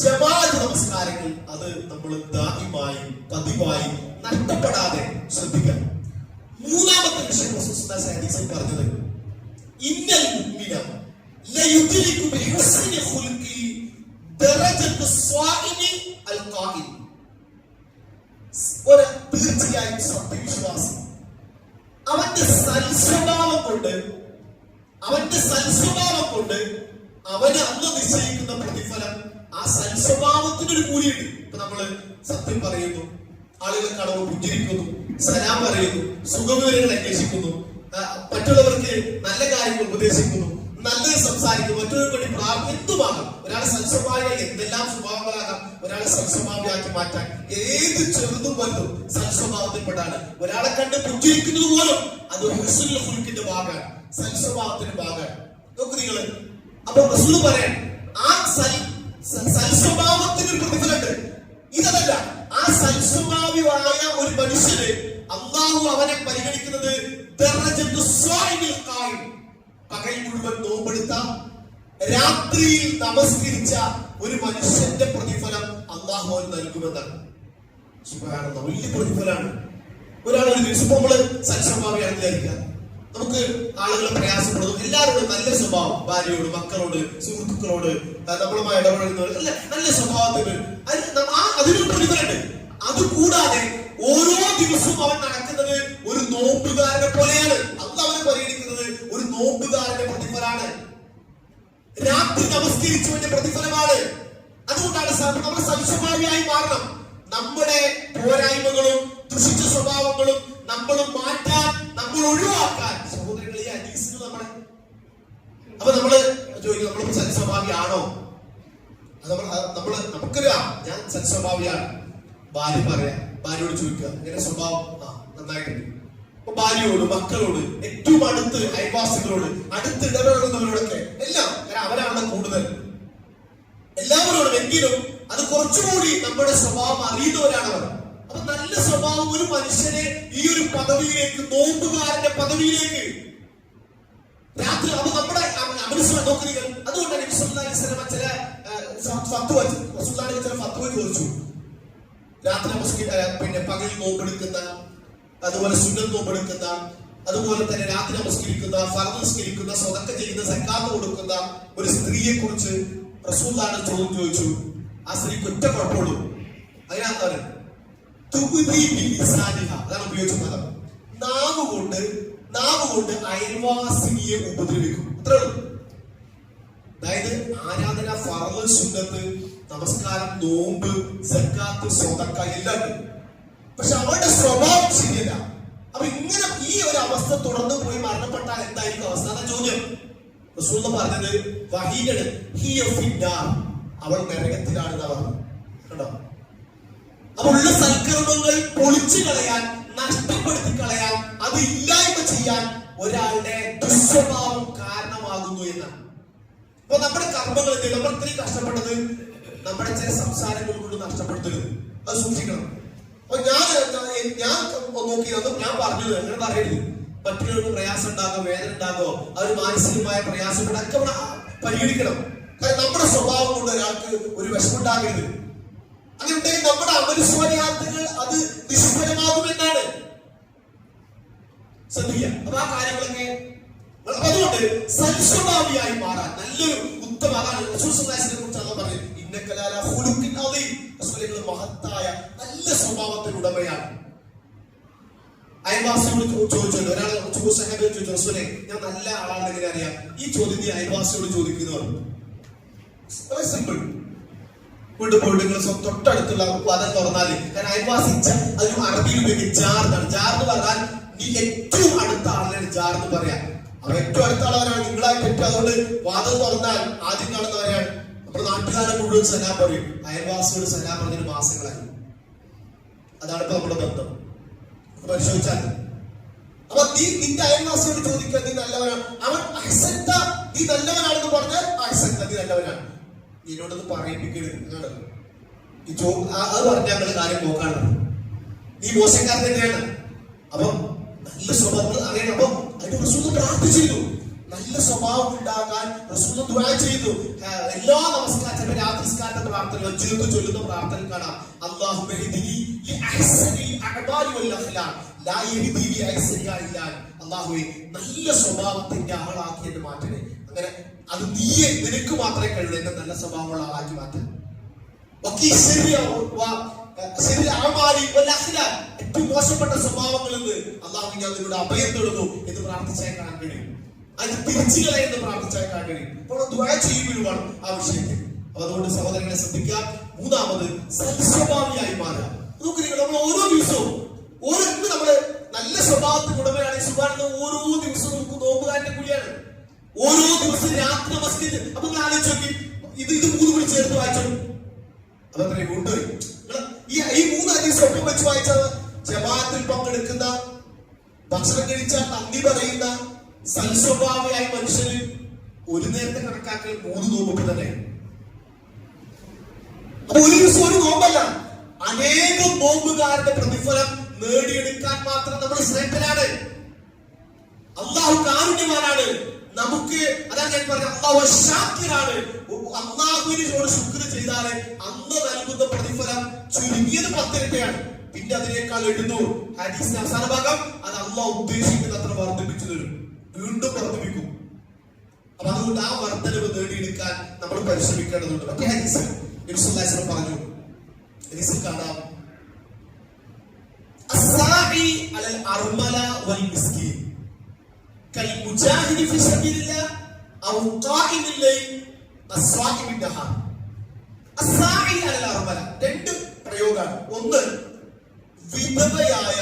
ജമാഅത്ത് നമസ്കാരങ്ങൾ അത് നമ്മൾ ദാഇമായി പതിവായി നഷ്ടപ്പെടാതെ ശ്രദ്ധിക്കണം. മൂന്നാമത്തെ വിഷയം റസൂൽ സല്ലല്ലാഹു അലൈഹി വസല്ലം പറഞ്ഞത് ഇന്നൽ മുഅ്മിന ലയുദ്രികു ബിഹുസ്നി ഖുൽഖി ദറജത്തു സ്വാഇമി അൽ ഖായിം. ഒരു തീർച്ചയായും സത്യവിശ്വാസി അവന്റെ സൽസ്വഭാവം കൊണ്ട് അവന് അന്ന് നിശ്ചയിക്കുന്ന പ്രതിഫലം, ആ സൽസ്വഭാവത്തിനൊരു കൂലിയുണ്ട്. ഇപ്പൊ നമ്മള് സത്യം പറയുന്നു, ആളുകൾ കടവ് പുഞ്ചിരിക്കുന്നു, സലാം പറയുന്നു, സുഖവിവരങ്ങൾ അന്വേഷിക്കുന്നു, മറ്റുള്ളവർക്ക് നല്ല കാര്യങ്ങൾ ഉപദേശിക്കുന്നു, നല്ലത് സംസാരിക്കുന്നു, മറ്റുള്ളവർക്ക് വേണ്ടി എന്തുമാകാം. ഒരാളെ സൽസ്വഭാവിയായി എന്തെല്ലാം സ്വഭാവങ്ങളാകാം ഒരാളെ സൽസ്വഭാവിയാക്കി മാറ്റാൻ. ഏത് ചെറുതും വലുതും സൽസ്വഭാവത്തിൽപ്പെട്ടാണ്. ഒരാളെ കണ്ട് പുഞ്ചിരിക്കുന്നത് പോലും അത് ഹുസ്നുൽ ഖുൽഖിന്റെ ഭാഗമാണ്, സൽസ്വഭാവത്തിന്റെ ഭാഗമാണ്. നോക്കൂ നിങ്ങള്. അപ്പൊ റസൂൽ പറയാൻ ആ സൽസ്വഭാവത്തിന് പ്രതിഫലമുണ്ട്. ഇതല്ല, ആ സൽസ്വഭാവിയായ ഒരു മനുഷ്യന് അല്ലാഹു അവനെ പരിഗണിക്കുന്നത് പകൽ മുഴുവൻ നോമ്പെടുത്ത, രാത്രിയിൽ നമസ്കരിച്ച ഒരു മനുഷ്യന്റെ പ്രതിഫലം അല്ലാഹു അവന് നൽകുമെന്നാണ്. സുബ്ഹാനല്ലാഹ്, വലിയ പ്രതിഫലമാണ്. ഒരാൾ ഒരു ദിവസം നമ്മള് സൽസ്വഭാവിയാണ് വിചാരിക്കുക, നമുക്ക് ആളുകളെ പ്രയാസപ്പെടുന്നു, എല്ലാവരോടും നല്ല സ്വഭാവം, ഭാര്യയോട്, മക്കളോട്, സുഹൃത്തുക്കളോട്, നമ്മളുമായി ഇടപെടുന്നവർ നല്ല സ്വഭാവത്തിന് അതിനൊരു പ്രതിഫലമുണ്ട്. അതുകൂടാതെ ഓരോ ദിവസവും അവൻ നടക്കുന്നത് ഒരു നോമ്പുകാരനെ പോലെയാണ്. അന്ന് അവനെ പരിഗണിക്കുന്നത് ഒരു നോമ്പുകാരന്റെ പ്രതിഫലമാണ്, രാത്രി നമസ്കരിച്ചവന്റെ പ്രതിഫലമാണ്. അതുകൊണ്ടാണ് നമ്മൾ സൽസ്വഭാവിയായി മാറണം. നമ്മുടെ പോരായ്മകളും ദുഷിച്ച സ്വഭാവങ്ങളും നമ്മൾ മാറ്റാൻ, നമ്മൾ ഒഴിവാക്കാൻ. സഹോദരങ്ങളെ, ഈ ഹദീസിൽ നമ്മളെ അപ്പൊ നമ്മള് ചോദിക്കും, നമ്മൾ സൽസ്വഭാവിയാണോ? നമുക്കറിയാം ഞാൻ സൽസ്വഭാവിയാണ്. ഭാര്യ പറയാം, ഭാര്യയോട് ചോദിക്കുക ഇങ്ങനെ സ്വഭാവം നന്നായിട്ടുണ്ട്. അപ്പൊ ഭാര്യയോട്, മക്കളോട്, ഏറ്റവും അടുത്ത് അയൽവാസികളോട്, അടുത്ത് ഇടപെടുന്നവരോടൊക്കെ എല്ലാം, അവരാണ് കൂടുതൽ എല്ലാവരോടും. എങ്കിലും അത് കുറച്ചുകൂടി നമ്മുടെ സ്വഭാവം അറിയുന്നവരാണ് അവർ. അപ്പൊ നല്ല സ്വഭാവം ഒരു മനുഷ്യനെ ഈ ഒരു പദവിയിലേക്ക്, നോമ്പുകാരന്റെ പദവിയിലേക്ക് രാത്രി, അപ്പൊ നമ്മുടെ നോക്കുക. അതുകൊണ്ടാണ് നബി സല്ലല്ലാഹു അലൈഹി വസല്ലം ചില ഫത്വ ചോദിച്ചു. രാത്രി പിന്നെ പകൽ നോമ്പെടുക്കുന്ന, അതുപോലെ സുന്നത്ത് നോമ്പെടുക്കുന്ന, അതുപോലെ തന്നെ രാത്രി നമസ്കരിക്കുന്ന, ഫർദ് നമസ്കരിക്കുന്ന, സ്വതക്ക ചെയ്യുന്ന, സക്കാത്ത് കൊടുക്കുന്ന ഒരു സ്ത്രീയെ കുറിച്ച് റസൂലുള്ളാഹി ചോദിച്ചു. ആ സ്ത്രീക്ക് ഒറ്റ കുഴപ്പമുള്ളൂ, അതിനകത്താണ് അതാണ് ഉപയോഗിച്ച പദം. നാവ് കൊണ്ട് അയൽവാസിനിയെ ഉപദ്രവിക്കും, അത്രേ ഉള്ളൂ. അതായത് ആരാധന, ഫർദ്, സുന്നത്ത്, നമസ്കാരം, നോമ്പ്, സക്കാത്ത്, സ്വതക്ക എല്ലാം ഉണ്ട്. പക്ഷെ അവരുടെ സ്വഭാവം ശരിയല്ല. അപ്പൊ ഇങ്ങനെ ഈ ഒരു അവസ്ഥ തുടർന്ന് പോയി മരണപ്പെട്ടാൽ എന്തായിരിക്കും അവസ്ഥ? അതാ ചോദ്യം. റസൂൽ പറഞ്ഞത് വഹീനാണ്, അവൾ നരകത്തിലാണെന്ന് പറഞ്ഞു. കണ്ടോ? അപ്പൊ ഉള്ള സൽക്കർമ്മങ്ങൾ പൊളിച്ചു കളയാൻ, നഷ്ടപ്പെടുത്തി കളയാൻ, അത് ഇല്ലായ്മ ചെയ്യാൻ ഒരാളുടെ ദുസ്വഭാവം കാരണമാകുന്നു എന്നാണ്. അപ്പൊ നമ്മുടെ കർമ്മങ്ങൾ, നമ്മൾ ഇത്രയും കഷ്ടപ്പെട്ടത് നമ്മുടെ ചില സംസാരങ്ങൾ കൊണ്ട് നഷ്ടപ്പെടുത്തരുത്, അത് സൂക്ഷിക്കണം. അപ്പൊ ഞാൻ നോക്കിയതൊന്നും ഞാൻ പറഞ്ഞത് അങ്ങനെ പറയരുത്. മറ്റുള്ളവർക്ക് പ്രയാസം ഉണ്ടാകോ, വേദന ഉണ്ടാകോ, അവർ മാനസികമായ പ്രയാസം ഒക്കെ പരിഗണിക്കണം. കാരണം നമ്മുടെ സ്വഭാവം കൊണ്ട് ഒരാൾക്ക് ഒരു വിഷമുണ്ടാകരുത്. അങ്ങനെ ഉണ്ടെങ്കിൽ നമ്മുടെ അമനുസ്മര്യാദകൾ അത് നിഷ്ഫലമാകുമെന്നാണ്. ശ്രദ്ധിക്കുക. അപ്പൊ ആ കാര്യങ്ങളൊക്കെ അതുകൊണ്ട് സൽസ്വഭാവിയായി മാറാൻ നല്ലൊരു ഉത്തമ, അതാണ് റസൂൽ സല്ലല്ലാഹു അലൈഹി വസല്ലം കുറിച്ച് പറഞ്ഞത്. ഇന്നക ലഅലാ ഖുലുഖിൻ അദീം. റസൂലേ മഹത്തായ നല്ല സ്വഭാവത്തിന് ഉടമയാണ്. അയൽവാസിയോട് ചോദിച്ചല്ലോ, ഒരാൾ സഹാബിയോട് ചോദിച്ചു, റസൂലേ ഞാൻ നല്ല ആളാണെന്ന് എങ്ങനെ അറിയാം? ഈ ചോദ്യം നീ അയൽവാസിയോട് ചോദിക്കുന്നവർ സിമ്പിൾ. വീണ്ടും പോയിട്ട് നിങ്ങൾ തൊട്ടടുത്തുള്ള വാദം തുറന്നാല്, കാരണം അയൽവാസി അതിന് അറബിയിൽ ഉപയോഗിക്കും ജാർ എന്നാണ്. ജാർ എന്ന് പറഞ്ഞാൽ നീ ഏറ്റവും അടുത്ത ആളിനാണ് ജാർ എന്ന് പറയാം. അവ ഏറ്റവും അടുത്ത ആളവരാണ് നിങ്ങളായിട്ട് ഏറ്റവും. അതുകൊണ്ട് വാദം തുറന്നാൽ ആദ്യം കാണുന്നവരാണ്. നമ്മുടെ നാട്ടുകാരെ മുഴുവൻ സലാം പറയും. അയൽവാസിയോട് സലാം പറഞ്ഞൊരു മാസങ്ങളായി. അതാണ് ഇപ്പൊ നമ്മുടെ ബന്ധം. പരിശോധിച്ചാൽ അപ്പൊ നീ നിന്റെ അയൽവാസിയോട് ചോദിക്കുക നീ നല്ലവനാണ്. അവൻ അഹ്സൻത നീ നല്ലവനാണെന്ന് പറഞ്ഞാൽ അഹ്സൻത നീ നല്ലവനാണ്. നിന്നോടൊന്ന് പറയിപ്പിക്കരുത്. അത് പറഞ്ഞ ഞങ്ങളുടെ കാര്യം നോക്കാണ്. നീ മോശക്കാരൻ തന്നെയാണ്. അപ്പൊ നല്ല സ്വഭാവങ്ങൾ അറിയണം. അപ്പൊ അതിന്റെ റസൂൽ പ്രാർത്ഥിച്ചു, നല്ല സ്വഭാവം ഉണ്ടാകാൻ റസൂൽ ദുആ ചെയ്തു. എല്ലാ നമസ്കാരം രാത്രിസ്കാരത്തെ പ്രാർത്ഥന ജീവിതത്തിൽ ചൊല്ലുന്ന പ്രാർത്ഥന കാണാം. അല്ലാഹുമ്മ ഹ്ദിനി ലിഅഹ്സനിൽ അഅ്മാലി വൽ അഖ്ലാഖ് ലാ യഹ്ദി ലിഅഹ്സനിഹാ ഇല്ലാ അൻത. അല്ലാഹുവേ നല്ല സ്വഭാവത്തിന്റെ ആളാക്കി എന്നെ മാറ്റണേ. അങ്ങനെ അത് നീയെ നിനക്ക് മാത്രമേ കഴിയൂ എന്നെ നല്ല സ്വഭാവമുള്ള ആളാക്കി മാറ്റാൻ. ഏറ്റവും മോശപ്പെട്ട സ്വഭാവങ്ങളിൽ നിന്ന് അല്ലാഹു ഞാൻ നിങ്ങളുടെ അഭയം തേടുന്നു എന്ന് പ്രാർത്ഥിച്ചാൽ കാണാൻ കഴിയും. അത് തിരിച്ചുകളെ എന്ന് പ്രാർത്ഥിച്ചാൽ കാണാൻ കഴിയും. അപ്പോൾ ദുആ ചെയ്യുമ്പോഴുമാണ് ആ വിഷയത്തിൽ. അതുകൊണ്ട് സഹോദരങ്ങളെ ശ്രദ്ധിക്കുക. മൂന്നാമത് സൽസ്വഭാവിയായി മാറുക. നോക്ക് നിങ്ങൾ, നമ്മൾ ഓരോ ദിവസവും നമ്മള് നല്ല സ്വഭാവത്തിന് ഉടമയാണ്. സുബ്ഹാനല്ലാഹ്, ഓരോ ദിവസവും നമുക്ക് നോമ്പുകാരന്റെ കൂടിയാണ്. ഓരോ ദിവസവും രാത്രി നമസ്കരിച്ച് അപ്പൊ നിങ്ങൾ ആലോചിച്ച് നോക്കി, ഇത് മൂന്ന് കൂടി ചേർത്ത് വായിച്ചോ. അതത്രയും കൊണ്ടുപോയി ഈ മൂന്ന് ഹദീസ് ഒപ്പം വെച്ച് വായിച്ചത് ജമാഅത്തിൽ പങ്കെടുക്കുന്ന, ഭക്ഷണം കഴിച്ചാൽ നന്ദി പറയുന്ന സൽസ്വഭാവിയായ മനുഷ്യന് ഒരു നേരത്തെ കണക്കാക്കൽ 3 നോമ്പ് തന്നെ. അപ്പൊ ഒരു ദിവസം ഒരു നോമ്പല്ല, അനേകം നോമ്പുകാരുടെ പ്രതിഫലം നേടിയെടുക്കാൻ മാത്രം നമ്മൾ ശ്രേഷ്ഠരാണ്. അല്ലാഹു കാരുണ്യവാനാണ്. നമുക്ക് അതാണ് ഞാൻ പറഞ്ഞ അല്ലാഹു ശാക്കിറാണ്. അല്ലാഹുവിനോട് ശുക്ർ ചെയ്താൽ അന്ന് നൽകുന്ന പ്രതിഫലം ചുരുങ്ങിയത് 10 ഇരട്ടിയാണ്. പിന്നെ അതിനേക്കാൾ 700. ഹദീസിന്റെ അവസാന ഭാഗം അത് അല്ലാഹു ഉദ്ദേശിക്കുന്ന അത്ര വർദ്ധിപ്പിച്ചു തരും, വീണ്ടും വർദ്ധിപ്പിക്കും. അപ്പൊ അതുകൊണ്ട് ആ വർദ്ധനവ് നേടിയെടുക്കാൻ നമ്മൾ പരിശ്രമിക്കേണ്ടതുണ്ട്. മറ്റേ ഹദീസ് നബി സല്ലല്ലാഹു അലൈഹി വസല്ലം പറഞ്ഞു, ഹദീസിൽ കാണാം, അസ്സാഇ അലൽ അർമല വൽ മിസ്കീൻ കൽമുജാഹിദി ഫി സബീലില്ലാഹ് ഔ ഖായിമിൽ ലൈൽ അസ്വാഇ ബിന്നഹാർ. അസ്സാഇ അലൽ അർമല 2 പ്രയോഗമാണ്. ഒന്ന്, വിധവയായ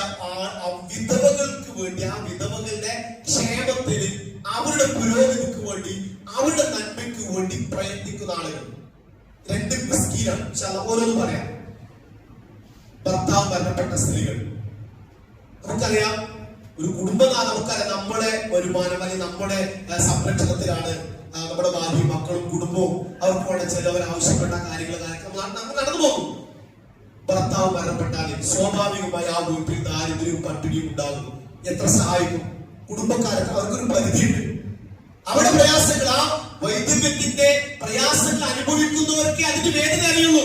വിധവകൾക്ക് വേണ്ടി, ആ വിധവകളുടെ ക്ഷേമത്തിന്, അവരുടെ പുരോഗതിക്ക് വേണ്ടി, അവരുടെ നന്മയ്ക്ക് വേണ്ടി പ്രയത്നിക്കുന്ന ആളുകൾ. 2 മിസ്കീനാണ്. ഓരോന്ന് പറയാം. ഭർത്താവ് മരണപ്പെട്ട സ്ത്രീകൾ. നമുക്കറിയാം, ഒരു കുടുംബനാഥ നമുക്കറിയാം, നമ്മുടെ വരുമാനം അല്ലെങ്കിൽ നമ്മുടെ സംരക്ഷണത്തിലാണ് നമ്മുടെ ഭാര്യയും മക്കളും കുടുംബവും. അവർക്ക് വേണ്ട ചിലവർ ആവശ്യപ്പെട്ട കാര്യങ്ങൾ നമ്മൾ നടന്നു പോകും. ഭർത്താവ് മരണപ്പെട്ടാൽ സ്വാഭാവികമായി ആ വീട്ടിൽ ദാരിദ്ര്യവും പട്ടിണിയും ഉണ്ടാകും. എത്ര സഹായിക്കും കുടുംബക്കാർക്ക്? അവർക്കൊരു പരിധിയുണ്ട്. അവിടെ പ്രയാസങ്ങൾ, ആ വൈദ്യത്തിന്റെ പ്രയാസങ്ങൾ അനുഭവിക്കുന്നവർക്ക് അതിന്റെ വേദന അറിയുള്ളൂ.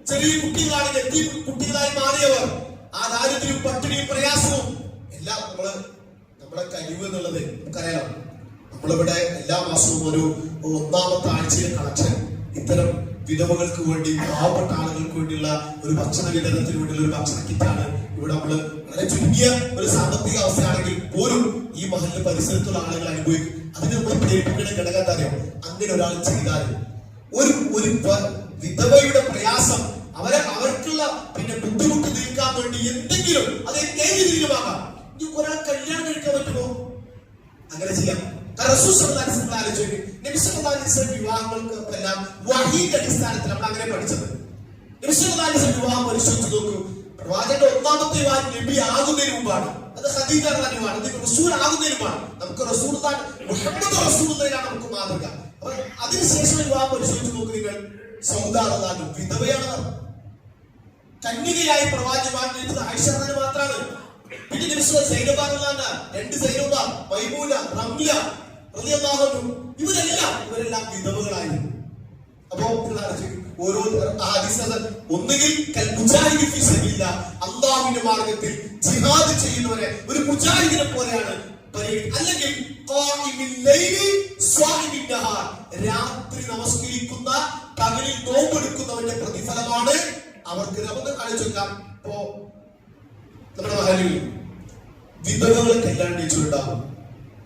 ചെറിയ കുട്ടികളാണ്, എത്തി കുട്ടികളായി മാറിയവർ, ആ ദാരിദ്ര്യവും പട്ടിണിയും പ്രയാസവും എല്ലാം നമ്മുടെ കഴിവ് എന്നുള്ളത് നമുക്കറിയാം. നമ്മളിവിടെ എല്ലാ മാസവും ഒരു 1ാമത്തെ ആഴ്ചയിലെ കളക്ഷൻ ഇത്തരം വിധവകൾക്ക് വേണ്ടി, പാവപ്പെട്ട ആളുകൾക്ക് വേണ്ടിയുള്ള ഒരു ഭക്ഷണ വിതരണത്തിന് വേണ്ടിയുള്ള ഒരു ഭക്ഷണ കിറ്റാണ് ഇവിടെ നമ്മൾ വളരെ ചുരുങ്ങിയ ഒരു സാമ്പത്തിക അവസ്ഥയാണെങ്കിൽ പോലും ഈ മഹല്ല് പരിസരത്തുള്ള ആളുകൾ അനുഭവിക്കും. അതിന് നമ്മൾ പ്രേരിപ്പിക്കുന്ന ഘടകം എന്താ അറിയാം? അങ്ങനെ ഒരാൾ ചെയ്താൽ ഒരു വിധവയുടെ പ്രയാസം, അവർക്കുള്ള പിന്നെ ബുദ്ധിമുട്ട് നീക്കാൻ വേണ്ടി എന്തെങ്കിലും, അത് ഏത് രീതിയിലുമാകാം. ഇനി ഒരാൾ കല്യാണം കഴിക്കാൻ പറ്റുമോ? അങ്ങനെ ചെയ്യാം. വിവാഹങ്ങൾക്ക് എല്ലാം വഹീന്റെ അടിസ്ഥാനത്തിൽ നമ്മൾ അങ്ങനെ പഠിച്ചത്. വിവാഹം പരിശോധിച്ച് നോക്കൂ. പ്രവാചകന്റെ 1ാമത്തെ വിവാഹം നബി ആകുന്നതിന് മുമ്പാണ്. അത് ഖദീജ റളിയല്ലാഹു അൻഹ. അത് റസൂൽ ആകുന്നതിന് മുമ്പാണ്. നമുക്ക് മുഹമ്മദ് റസൂലുള്ളാഹിയാണ് നമുക്ക് മാതൃക. അപ്പൊ അതിനുശേഷം വിവാഹം പരിശോധിച്ച് നോക്കൂ നിങ്ങൾ. സൗദാ റളിയല്ലാഹു അൻഹ വിധവയാണ്. കന്യകയായി പ്രവാചകൻ ആയിഷ റളിയല്ലാഹു മാത്രമാണ്. പിന്നെ സൈനബ റളിയല്ലാഹു അൻഹ, 2 സൈനബ, മൈമൂന, റംല റളിയല്ലാഹു അൻഹു, ഇവരെല്ലാം വിധവകളായിരുന്നു. അപ്പോ ഓരോ ഒന്നുകിൽ മുജാഹിദ് ഫീ സബീലില്ലാഹ്, അല്ലാഹുവിന്റെ മാർഗ്ഗത്തിൽ ജിഹാദ് ചെയ്യുന്നവരെ ഒരു മുജാഹിദിനെ പോലെയാണ് അല്ലെങ്കിൽ ഖായിമിൽ ലൈലി സ്വാഇമിൻ നഹാർ, രാത്രി നമസ്കരിക്കുന്ന പകലിൽ നോമ്പെടുക്കുന്നവന്റെ പ്രതിഫലമാണ് അവർക്ക്. നമുക്ക് കാണിച്ചേക്കാം. ഇപ്പോ നമ്മുടെ മഹലിൽ വിധവകളെ കല്യാണം കഴിച്ചിട്ടുണ്ടാകും.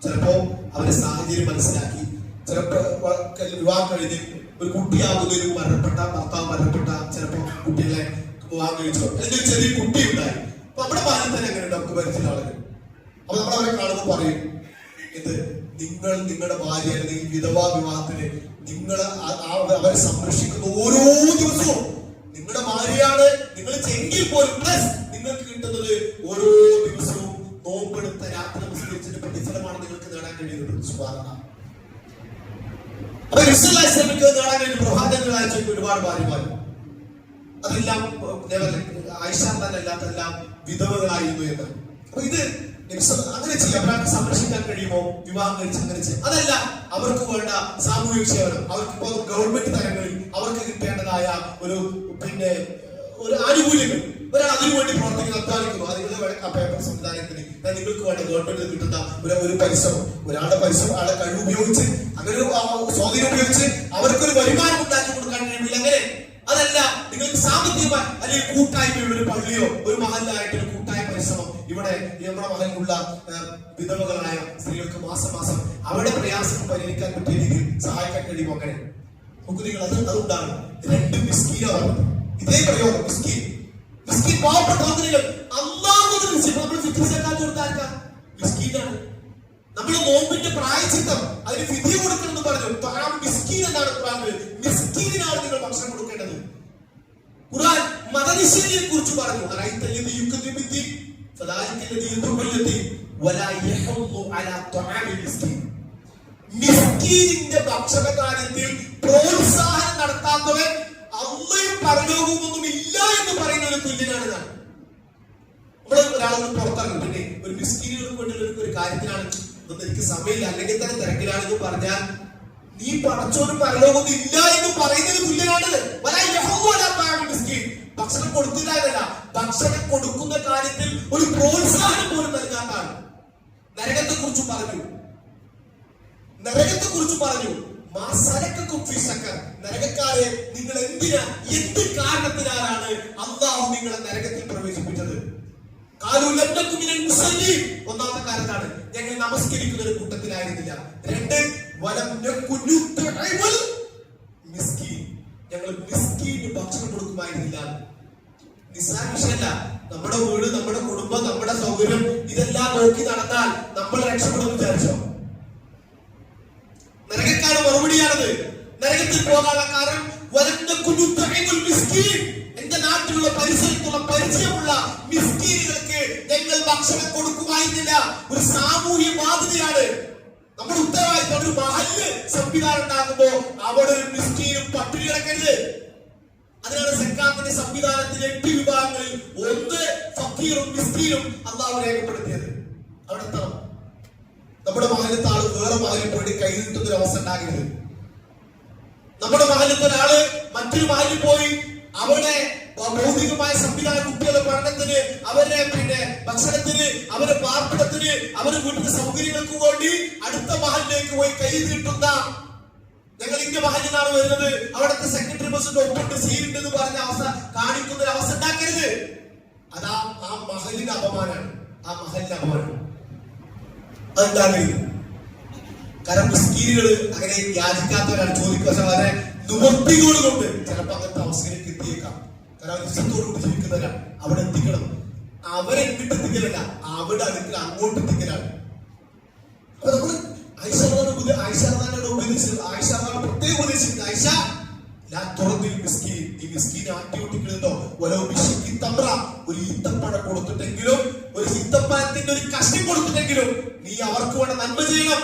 ചിലപ്പോ അവരുടെ സാഹചര്യം മനസ്സിലാക്കി, ചിലപ്പോ വിവാഹം കഴിഞ്ഞ് ഒരു കുട്ടിയാകുന്നതിന് മരണപ്പെട്ട ഭർത്താവ് മരണപ്പെട്ട ചിലപ്പോ കുട്ടികളെ വിവാഹം കഴിച്ചോ, അല്ലെങ്കിൽ ചെറിയ കുട്ടി ഉണ്ടായി. അപ്പൊ നമ്മുടെ മഹലിൽ തന്നെ എങ്ങനെ നമുക്ക് പരിചയ ആളുകൾ. അപ്പൊ നമ്മൾ അവരെ കാണുമ്പോൾ പറയും, ഇത് നിങ്ങളുടെ ഭാര്യ അല്ലെങ്കിൽ വിധവാ വിവാഹത്തിന് നിങ്ങൾ അവരെ സംരക്ഷിക്കുന്ന ഓരോ ദിവസവും നിങ്ങളുടെ ഭാര്യയാണ് നിങ്ങൾ ചെങ്കിൽ പോലും പ്ലസ് നിങ്ങൾക്ക് കിട്ടുന്നത് ഓരോ ദിവസവും നോമ്പെടുത്ത രാത്രി നമസ്കരിച്ചതിന്റെ പ്രതിഫലമാണ് നിങ്ങൾക്ക് നേടാൻ കഴിയുന്നത്. സുബ്ഹാനല്ലാഹ്. അപ്പൊ ഇസ്ലാമിക്ക് നേടാൻ കഴിയുന്ന പ്രവാചകൻ അയച്ച ഒരുപാട് ഭാര്യമാരും അതെല്ലാം ആയിഷ തന്നെ അല്ലാത്തെല്ലാം വിധവകളായിരുന്നു എന്ന്. അപ്പൊ ഇത് അങ്ങനെ ചെയ്യാം. അവർക്ക് സംരക്ഷിക്കാൻ കഴിയുമോ വിവാഹം കഴിച്ച് അങ്ങനെ ചെയ്യാം. അതല്ല, അവർക്ക് വേണ്ട സാമൂഹിക സേവനം, അവർക്കിപ്പോ ഗവൺമെന്റ് തലങ്ങളിൽ അവർക്ക് കിട്ടേണ്ടതായ ഒരു ആനുകൂല്യങ്ങൾ, ഒരാൾ അതിനുവേണ്ടി പ്രവർത്തിക്കുന്ന അധ്വാനിക്കുന്നു, അതിനുള്ള പേപ്പർ സംവിധാനത്തിന് നിങ്ങൾക്ക് വേണ്ട ഗവൺമെന്റ് കിട്ടുന്ന ഒരു പരിശ്രമം, ഒരാളുടെ പരിശ്രമം ആളുടെ കഴിവ് ഉപയോഗിച്ച് അങ്ങനെ ഒരു സ്വാധീനം ഉപയോഗിച്ച് അവർക്കൊരു വരുമാനം ഉണ്ടാക്കി കൊടുക്കാൻ കഴിയുന്നില്ല. അങ്ങനെ അതല്ല, നിങ്ങൾക്ക് സാമ്പത്തികമായി അല്ലെങ്കിൽ കൂട്ടായ്മയുള്ള ഒരു പള്ളിയോ ഒരു മഹല്ലായിട്ട് ഒരു കൂട്ടായ പരിശ്രമം ഇവിടെ നമ്മുടെ മഹലിലുള്ള വിധവകളായ സ്ത്രീകൾക്ക് മാസം മാസം അവരുടെ പ്രയാസം പരിഹരിക്കാൻ പറ്റിയ രീതിയിൽ സഹായിക്കാൻ കഴിയുമോ? അങ്ങനെ നിങ്ങൾ അതുണ്ടാണ്. രണ്ട് മിസ്കീനാണ് ഇതേ പ്രയോഗം. മിസ്കീൻ പാവപ്പെട്ട മിസ്കീനാണ്. നമ്മൾ നോമ്പിന്റെ പ്രായച്ചിത്തം അതിന് ഫിദിയ കൊടുക്കണം എന്ന് പറഞ്ഞു. മിസ്കീൻ എന്നാണ് ഖുർആനിൽ. മിസ്കീനാണ് നിങ്ങൾ ഭക്ഷണം കൊടുക്കേണ്ടത്. ഖുർആൻ മതനിഷേധിയെ കുറിച്ച് പറഞ്ഞു. മിസ്കീനിന്റെ ഭക്ഷണ കാര്യത്തിൽ പ്രോത്സാഹനം നടത്താത്തവൻ അള്ളയും പരലോകമൊന്നും ഇല്ല എന്ന് പറയുന്നതിന് തുല്യനാണ്. നമ്മൾ ഒരാളൊന്ന് പുറത്തിറങ്ങും, പിന്നെ ഒരു മിസ്കീനുകൾക്ക് വേണ്ടിയുള്ള ഒരു കാര്യത്തിലാണ് ഇതൊന്നും എനിക്ക് സമയമില്ല അല്ലെങ്കിൽ തന്നെ തിരക്കിലാണെന്ന് പറഞ്ഞാൽ നീ പടച്ചോനും പരലോകമൊന്നും ഇല്ല എന്ന് പറയുന്നതിന് തുല്യനാണ്. ഭക്ഷണം കൊടുത്തില്ല എന്നല്ല, ഭക്ഷണം കൊടുക്കുന്ന കാര്യത്തിൽ ഒരു പ്രോത്സാഹനം പോലും നൽകാത്താണ്. നരകത്തെ കുറിച്ച് പറഞ്ഞു നരകക്കാരെ നിങ്ങൾ എന്ത് കാരണത്തിനാലാണ് അല്ലാഹു നിങ്ങളെ നരകത്തിൽ പ്രവേശിപ്പിച്ചത്? ഒന്നാമത്തെ കാരണത്താണ് ഞങ്ങൾ നമസ്കരിക്കുന്ന ഒരു കൂട്ടത്തിലായിരുന്നില്ല. രണ്ട്, ഞങ്ങൾ മിസ്കീന് ഭക്ഷണം കൊടുക്കുമായിരുന്നില്ല. നിസ്സാര വിഷയമല്ല. നമ്മുടെ വീട്, നമ്മുടെ കുടുംബം, നമ്മുടെ സൗകര്യം ഇതെല്ലാം നോക്കി നടന്നാൽ നമ്മൾ രക്ഷപ്പെടുമെന്ന് വിചാരിച്ചോ? നരകക്കാരുടെ മറുപടിയാണത്. നരകത്തിൽ പോകാനുള്ള കാരണം എന്റെ നാട്ടിലുള്ള പരിസരത്തുള്ള പരിചയമുള്ള മിസ്കീനുകൾക്ക് ഞങ്ങൾ ഭക്ഷണം കൊടുക്കുമായിരുന്നില്ല. ഒരു സാമൂഹ്യ ബാധ്യതയാണ് നമ്മുടെ ഉത്തരവാദിത്തം. ഒരു മഹല്ല് സംവിധാനം ഉണ്ടാകുമ്പോ അവിടെ ഒരു മിസ്കീനും പട്ടിണി കിടക്കരുത്. അതിനാണ് സക്കാത്തിന്റെ സംവിധാനത്തിലെ 8 വിഭാഗങ്ങളിൽ ഒന്ന് ഫക്കീറും മിസ്കീനും അല്ലാഹു രേഖപ്പെടുത്തിയത്. അവിടെ എത്തണം. നമ്മുടെ മഹലിലത്തെ ആള് വേറെ മഹലിൽ പോയിട്ട് കൈ നീട്ടുന്ന ഒരു അവസ്ഥ ഉണ്ടാകരുത്. നമ്മുടെ മഹലിലത്തെ ഒരാള് മറ്റൊരു മഹലിൽ പോയി അവിടെ ഭൗതികമായ സംവിധാനം, കുട്ടികളുടെ പഠനത്തിന്, അവരുടെ ഭക്ഷണത്തിന്, അവരുടെ പാർപ്പിടത്തിന്, അവരുടെ വീട്ടിലെ സൗകര്യങ്ങൾക്ക് വേണ്ടി അടുത്ത മഹലിലേക്ക് പോയി കൈ നീട്ടുന്ന, ഞങ്ങൾ ഇന്ന മഹലിനാണ് വരുന്നത്, അവിടുത്തെ സെക്രട്ടറി പ്രസിഡന്റ് ഒപ്പിട്ട് സീലുണ്ട് എന്ന് പറഞ്ഞ അവസ്ഥ കാണിക്കുന്ന ഒരു അവസ്ഥ ഉണ്ടാക്കരുത്. അതാ ആ മഹലിന്റെ അപമാനാണ്. അതുണ്ടാകരുത്. കാരണം മിസ്കീനുകൾ അങ്ങനെ യാചിക്കാത്തവരാണ്, ചോദിക്കുക. പക്ഷെ വളരെ നിവൃത്തികളോടുകൊണ്ട് ചിലപ്പോൾ അങ്ങനത്തെ അവസ്ഥയിലേക്ക് എത്തിയേക്കാം. കാരണം ലക്ഷ്യത്തോടുകൂടി ജീവിക്കുന്നവരാണ്. അവിടെ എത്തിക്കണം. അവരെ എങ്ങോട്ട് എത്തിക്കലല്ല, അവിടെ അടുക്കൽ അങ്ങോട്ട് എത്തിക്കലാണ്. അപ്പൊ നമ്മള് ആയിഷാനെ പ്രത്യേകം ഉപദേശിക്കുന്നത്, ആയിഷ ഈ മിസ്കീൻ ആട്ടിയൊട്ടിക്കുന്നുണ്ടോ ഒരു ഈത്തപ്പഴം കൊടുത്തിട്ടെങ്കിലും, ഒരു ഈത്തപ്പഴത്തിന്റെ ഒരു കഷ്ണം കൊടുത്തിട്ടെങ്കിലും നീ അവർക്ക് വേണ്ട നന്മ ചെയ്യണം.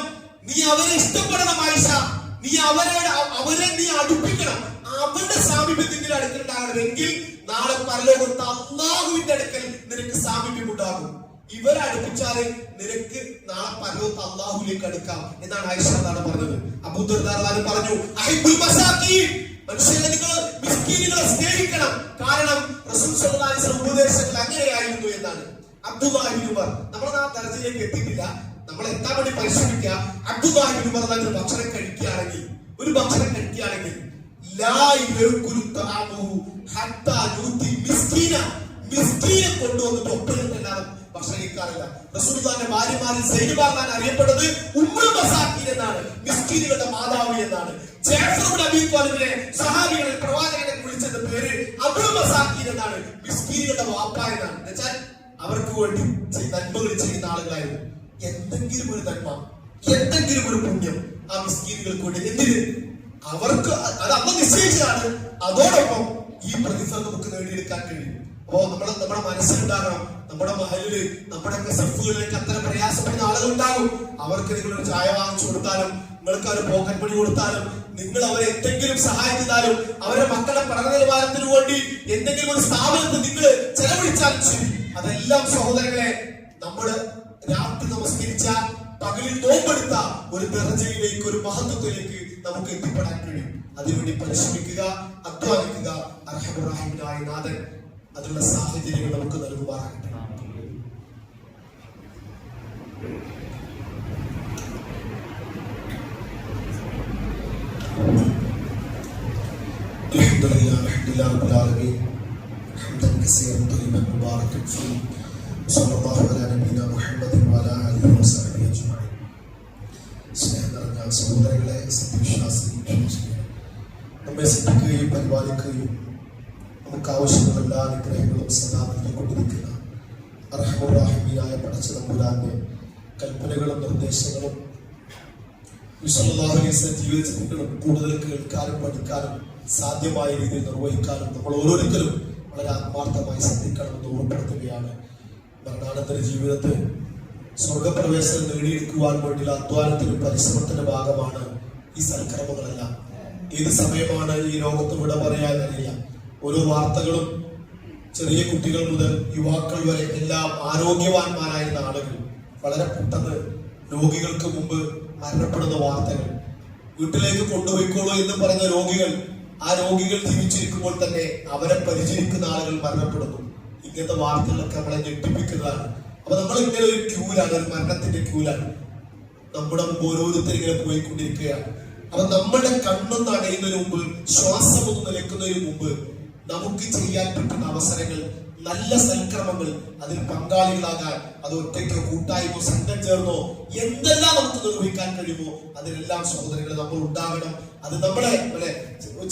നീ അവരെ ഇഷ്ടപ്പെടണം ആയിഷ. നീ അവരെ നീ അടുപ്പിക്കണം. അവരുടെ സാമീപ്യത്തിന്റെ അടുക്കലുണ്ടാകണമെങ്കിൽ നാളെ പരലോകത്ത് അല്ലാഹുവിന്റെ അടുക്കൽ നിനക്ക് സാമീപ്യം ഉണ്ടാകും. ഇവരെ അടുപ്പിച്ചാല് നിനക്ക് നാളെ പരലോകത്ത് അല്ലാഹുവിലേക്ക് അടുക്കാം എന്നാണ് ആയിഷ എന്നാണ് പറഞ്ഞത്. അബൂ ദർദാ പറഞ്ഞു, മനുഷ്യരെ നിങ്ങൾ മിസ്കീനുകളെ സ്നേഹിക്കണം. കാരണം റസൂൽ സല്ലല്ലാഹു അലൈഹി വസല്ലം ഉപദേശങ്ങൾ അങ്ങനെയായിരുന്നു എന്നാണ്. അബ്ദുല്ലാഹി ഇബ്നു ഉമർ, നമ്മൾ ആ ദർജയിലേക്ക് എത്തിയിട്ടില്ല. നമ്മൾ എത്താൻ വേണ്ടി പരിശ്രമിക്കുക. അബ്ദുല്ലാഹി ഇബ്നു ഉമർ ഒരു ഭക്ഷണം കഴിക്കുകയാണെങ്കിൽ മിസ്കീനെ കൊണ്ടുവന്നിട്ട് ഒപ്പിടുന്നല്ലാതെ ഭക്ഷണം കഴിക്കാറില്ല. റസൂലുള്ളാഹിന്റെ ഭാര്യമാരിൽ സൈനികമാകാൻ അറിയപ്പെട്ടത് ഉമ്മുൽ മസാക്കീൻ എന്നാണ്, മിസ്കീനുകളുടെ മാതാവ് എന്നാണ്. ജഅഫർ ഇബ്നു അബീ ത്വാലിബിനെ സഹാബികളിൽ പ്രവാചകനെ വിളിച്ചത് പേര് അബുൽ മസാക്കീൻ എന്നാണ്, മിസ്കീനുകളുടെ വാപ്പ എന്നാണ്. എന്നുവെച്ചാൽ അവർക്ക് വേണ്ടി നന്മകൾ ചെയ്യുന്ന ആളുകളായിരുന്നു. എന്തെങ്കിലും ഒരു നന്മ, എന്തെങ്കിലും ഒരു പുണ്യം ആ മിസ്കീനുകൾക്ക് വേണ്ടി, എന്തിന് അവർക്ക് അത് അമ്മ നിശ്ചയിച്ചതാണ്. അതോടൊപ്പം ഈ പ്രതിഫലം നമുക്ക് നേടിയെടുക്കാൻ കഴിയും. അപ്പോ നമ്മുടെ മനസ്സിലുണ്ടാകണം, നമ്മുടെ മഹലില് നമ്മുടെയൊക്കെ സഫുകളിലേക്ക് അത്തരം പ്രയാസപ്പെടുന്ന ആളുകൾ ഉണ്ടാകും. അവർക്ക് നിങ്ങളൊരു ചായ വാങ്ങിച്ചു കൊടുത്താലും, നിങ്ങൾക്ക് ഒരു പോക്കറ്റ് മണി കൊടുത്താലും, നിങ്ങൾ അവരെ എന്തെങ്കിലും സഹായിച്ചാലും, അവരുടെ മക്കളുടെ പഠന നിലവാരത്തിന് വേണ്ടി എന്തെങ്കിലും ഒരു സ്ഥാപനത്തിൽ നിങ്ങൾ ചെലവഴിച്ചാലും ശരി, അതെല്ലാം സഹോദരങ്ങളെ നമ്മള് രാത്രി നമസ്കരിച്ച, പകലിൽ നോമ്പെടുത്ത ഒരു ദർജയിലേക്ക്, ഒരു മഹത്വത്തിലേക്ക് നമുക്ക് എത്തിപ്പെടാൻ കഴിയും. അതിനുവേണ്ടി പരിശ്രമിക്കുക, അധ്വാനിക്കുക. അർഹമർ റഹീമായ നാഥൻ അതിനുള്ള സാഹചര്യങ്ങൾ നമുക്ക് നൽകുമാറാകട്ടെ. അൽഹംദുലില്ലാഹി റബ്ബിൽ ആലമീൻ ഹംദൻ കസീറൻ തയ്യിബൻ മുബാറകൻ ഫീഹി സ്വല്ലല്ലാഹു അലാ നബിയിനാ മുഹമ്മദിൻ വഅലാ ആലിഹി വസഹ്ബിഹി അജ്മഈൻ. സ്നേഹം നിറഞ്ഞ സഹോദരങ്ങളെ, സത്യവിശ്വാസികളെ, നമ്മെ ശ്രദ്ധിക്കുകയും പരിപാലിക്കുകയും നമുക്ക് ആവശ്യമുള്ള എല്ലാ അനുഗ്രഹങ്ങളും സദാ നൽകിക്കൊണ്ടിരിക്കുന്ന അർഹമർ റഹീമായ പടച്ച തമ്പുരാന്റെ കൽപ്പനകളും നിർദ്ദേശങ്ങളും ജീവിതത്തിലും കൂടുതൽ കേൾക്കാനും പഠിക്കാനും സാധ്യമായ രീതിയിൽ നിർവഹിക്കാനും നമ്മൾ ഓരോരുത്തരും വളരെ ആത്മാർത്ഥമായി ശ്രദ്ധിക്കണമെന്ന് ഓർമ്മപ്പെടുത്തുകയാണ്. മരണാനന്തര ജീവിതത്തിൽ സ്വർഗപ്രവേശനം നേടിയെടുക്കുവാൻ വേണ്ടിയുള്ള അധ്വാനത്തിനും പരിശ്രമത്തിന്റെ ഭാഗമാണ് ഈ സൽക്കർമ്മങ്ങളെല്ലാം. ഏത് സമയമാണ് ഈ ലോകത്ത് വിട പറയാൻ കഴിയില്ല. ഓരോ വാർത്തകളും ചെറിയ കുട്ടികൾ മുതൽ യുവാക്കൾ വരെ എല്ലാം ആരോഗ്യവാന്മാരായിരുന്ന ആളുകൾ വളരെ പെട്ടെന്ന് രോഗികൾക്ക് മുമ്പ് മരണപ്പെടുന്ന വാർത്തകൾ. വീട്ടിലേക്ക് കൊണ്ടുപോയിക്കോളൂ എന്ന് പറഞ്ഞ രോഗികൾ, ആ രോഗികൾ ജീവിച്ചിരിക്കുമ്പോൾ തന്നെ അവരെ പരിചരിക്കുന്ന ആളുകൾ മരണപ്പെടുന്നു. ഇങ്ങനത്തെ വാർത്തകളൊക്കെ നമ്മളെ ഞെട്ടിപ്പിക്കുന്നതാണ്. അപ്പൊ നമ്മൾ ഇങ്ങനെ ഒരു ക്യൂലാണ്, ഒരു മരണത്തിന്റെ ക്യൂലാണ്. നമ്മുടെ മുമ്പ് ഓരോരുത്തർ ഇങ്ങനെ പോയിക്കൊണ്ടിരിക്കുകയാണ്. അപ്പൊ നമ്മുടെ കണ്ണൊന്ന് അടയുന്നതിന് മുമ്പ്, ശ്വാസം ഒന്ന് നിലയ്ക്കുന്നതിന് മുമ്പ് നമുക്ക് ചെയ്യാൻ പറ്റുന്ന അവസരങ്ങൾ, നല്ല സൽക്രമങ്ങൾ, അതിൽ പങ്കാളികളാകാൻ, അത് ഒറ്റയ്ക്കോ കൂട്ടായ്മോ സംഘം ചേർന്നോ എന്തെല്ലാം നമുക്ക് നിർവഹിക്കാൻ കഴിയുമോ അതിലെല്ലാം സഹോദരങ്ങൾ നമ്മൾ ഉണ്ടാകണം. അത് നമ്മളെ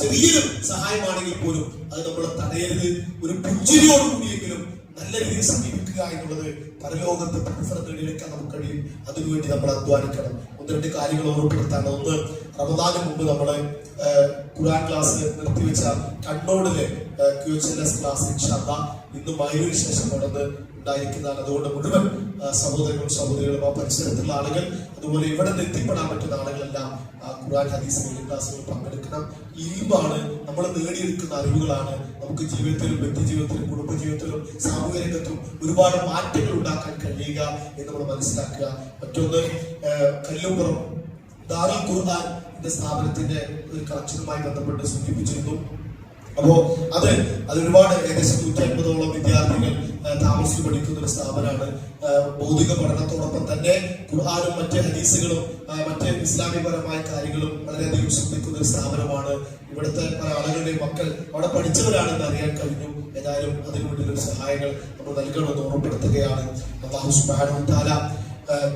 ചെറിയൊരു സഹായമാണെങ്കിൽ പോലും അത് നമ്മളെ തടയരുത്. ഒരു പുഞ്ചിരിയോടുകൂടിയെങ്കിലും നല്ല രീതിയിൽ സമീപിക്കുക എന്നുള്ളത് പരലോകത്ത് പ്രതിഫലം നേടിയെടുക്കാൻ നമുക്ക് കഴിയും. അതിനുവേണ്ടി നമ്മൾ അധ്വാനിക്കണം. ഒന്ന് രണ്ട് കാര്യങ്ങൾ ഓർമ്മപ്പെടുത്താണ്. ഒന്ന്, റമദാന് മുമ്പ് നമ്മള് ഖുർആൻ ക്ലാസ് നിർത്തിവെച്ച കണ്ണോടിലെ QHLS ക്ലാസ് ഇൻഷാ അല്ലാഹ് ഇന്ന് മൈനൂരിന് ശേഷം നടന്ന് ഉണ്ടായിരിക്കുന്നതാണ്. അതുകൊണ്ട് മുഴുവൻ സഹോദരങ്ങളും സഹോദരികളും ആ പരിസരത്തുള്ള ആളുകൾ, അതുപോലെ ഇവിടെ എത്തിപ്പെടാൻ പറ്റുന്ന ആളുകളെല്ലാം ഖുർആൻ ഹദീസ് ക്ലാസുകൾ പങ്കെടുക്കണം. ഇൽമാണ് നമ്മൾ നേടിയെടുക്കുന്ന അറിവുകളാണ് നമുക്ക് ജീവിതത്തിലും വ്യക്തിജീവിതത്തിലും കുടുംബജീവിതത്തിലും സാമൂഹ്യ രംഗത്തും ഒരുപാട് മാറ്റങ്ങൾ ഉണ്ടാക്കാൻ കഴിയുക എന്ന് നമ്മൾ മനസ്സിലാക്കുക. മറ്റൊന്ന്, കല്ലുംപുറം ദാറുൽ ഖുർആൻ എന്ന സ്ഥാപനത്തിന്റെ ഒരു കളക്ഷനുമായി ബന്ധപ്പെട്ട് സൂചിപ്പിച്ചിരുന്നു. അപ്പോ അത് ഒരുപാട് ഏകദേശം 150ഓളം വിദ്യാർത്ഥികൾ താമസിച്ച് പഠിക്കുന്ന ഒരു സ്ഥാപനമാണ്. ഭൗതിക പഠനത്തോടൊപ്പം തന്നെ ഖുർആനും മറ്റ് ഹദീസുകളും മറ്റ് ഇസ്ലാമികപരമായ കാര്യങ്ങളും വളരെയധികം ശ്രദ്ധിക്കുന്ന ഒരു സ്ഥാപനമാണ്. ഇവിടുത്തെ പല ആളുകളുടെ മക്കൾ അവിടെ പഠിച്ചവരാണെന്ന് അറിയാൻ കഴിഞ്ഞു. ഏതായാലും അതിനുവേണ്ടിയുള്ള സഹായങ്ങൾ നമ്മൾ നൽകണമെന്ന് ഓർമ്മപ്പെടുത്തുകയാണ്. അല്ലാഹു സുബ്ഹാനഹു വ തആല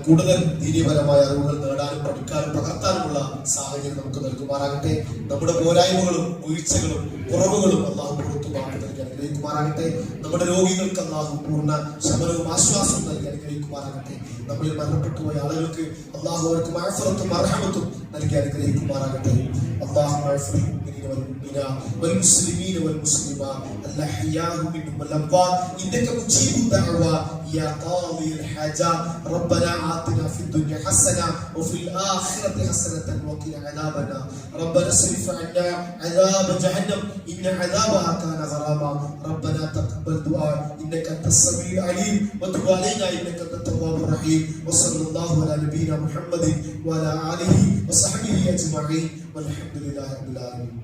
കൂടുതൽ ദീനീപരമായ അറിവുകൾ നേടാനും പഠിക്കാനും പകർത്താനുമുള്ള സാഹചര്യം നമുക്ക് നൽകുമാറാകട്ടെ. നമ്മുടെ പോരായ്മകളും വീഴ്ചകളും കുറവുകളും അല്ലാഹു പുറത്തു മാറ്റി നൽകി അനുഗ്രഹിക്കുമാറാകട്ടെ. നമ്മുടെ രോഗികൾക്ക് അല്ലാഹു പൂർണ്ണ ശമനവും ആശ്വാസവും നൽകി അനുഗ്രഹിക്കുമാറാകട്ടെ. നമ്മളിൽ മരണപ്പെട്ടുപോയ ആളുകൾക്ക് അല്ലാഹു അവർക്ക് മഅഫറത്തും മർഹമത്തും നൽകി അനുഗ്രഹിക്കുമാറാകട്ടെ. അല്ലാഹു والمسلمين والمسلمات الأحياء منهم والأموات إنك مجيب الدعوة يا قاضي الحاجات ربنا آتنا في الدنيا حسنة وفي الآخرة حسنة وقنا عذاب النار ربنا اصرف عنا عذاب جهنم إن عذابها كان غراما ربنا تقبل دعاء إنك أنت السميع العليم وتب علينا إنك أنت التواب الرحيم وصلى الله على نبينا محمد وعلى آله وصحبه أجمعين والحمد لله رب العالمين.